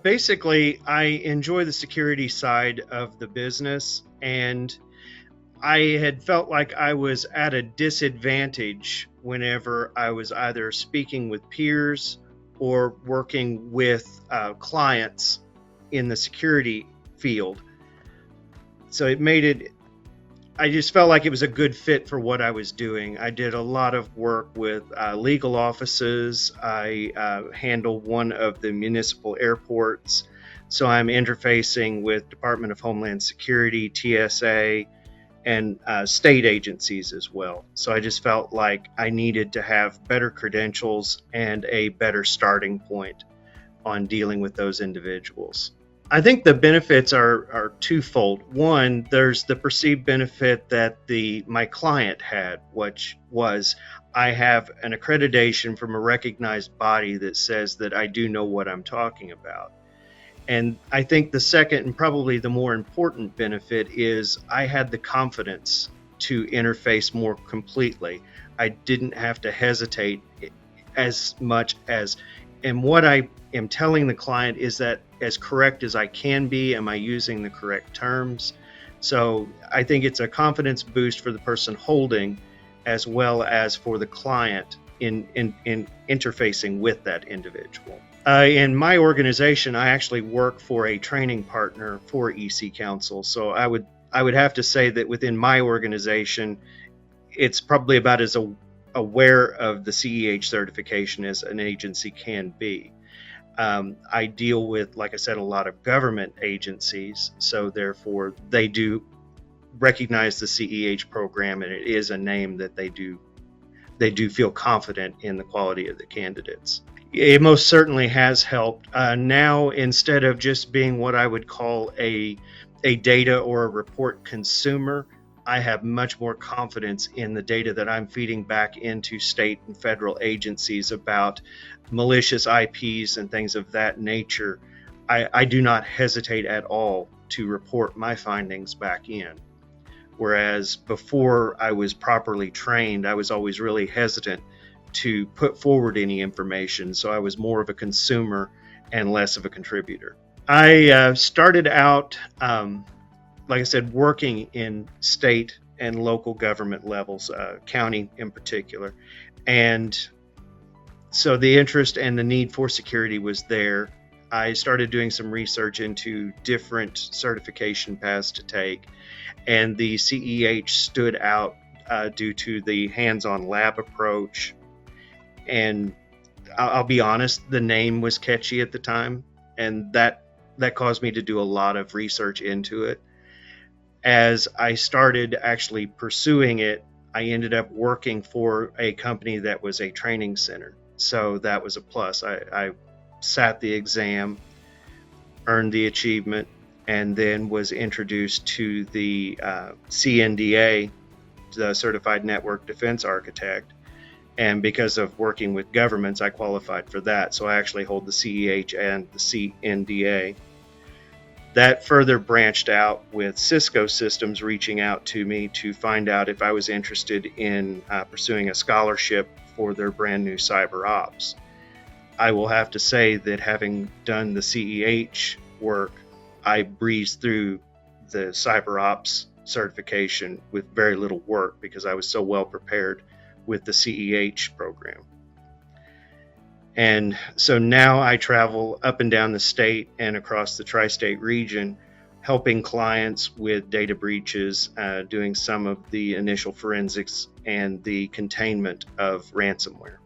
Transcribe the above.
Basically, I enjoy the security side of the business, and I had felt like I was at a disadvantage whenever I was either speaking with peers or working with clients in the security field. So it made it, I just felt like it was a good fit for what I was doing. I did a lot of work with legal offices. I handle one of the municipal airports. So I'm interfacing with Department of Homeland Security, TSA, and state agencies as well. So I just felt like I needed to have better credentials and a better starting point on dealing with those individuals. I think the benefits are twofold. One, there's the perceived benefit that my client had, which was I have an accreditation from a recognized body that says that I do know what I'm talking about. And I think the second and probably the more important benefit is I had the confidence to interface more completely. I didn't have to hesitate as much as, and what I am telling the client is that as correct as I can be, am I using the correct terms? So I think it's a confidence boost for the person holding as well as for the client in interfacing with that individual. In my organization, I actually work for a training partner for EC Council. So I would have to say that within my organization, it's probably about as aware of the CEH certification as an agency can be. I deal with, like I said, a lot of government agencies, so therefore they do recognize the CEH program, and it is a name that they do feel confident in the quality of the candidates. It most certainly has helped. Now, instead of just being what I would call a data or a report consumer, I have much more confidence in the data that I'm feeding back into state and federal agencies about malicious IPs and things of that nature. I do not hesitate at all to report my findings back in. Whereas before I was properly trained, I was always really hesitant to put forward any information. So I was more of a consumer and less of a contributor. I started out, like I said, working in state and local government levels, county in particular. And so the interest and the need for security was there. I started doing some research into different certification paths to take, and the CEH stood out due to the hands-on lab approach. And I'll be honest, the name was catchy at the time, and that caused me to do a lot of research into it. As I started actually pursuing it, I ended up working for a company that was a training center. So that was a plus. I sat the exam, earned the achievement, and then was introduced to the CNDA, the Certified Network Defense Architect. And because of working with governments, I qualified for that. So I actually hold the CEH and the CNDA. That further branched out with Cisco Systems reaching out to me to find out if I was interested in pursuing a scholarship for their brand new cyber ops. I will have to say that having done the CEH work, I breezed through the cyber ops certification with very little work because I was so well prepared with the CEH program. And so now I travel up and down the state and across the tri-state region, helping clients with data breaches, doing some of the initial forensics and the containment of ransomware.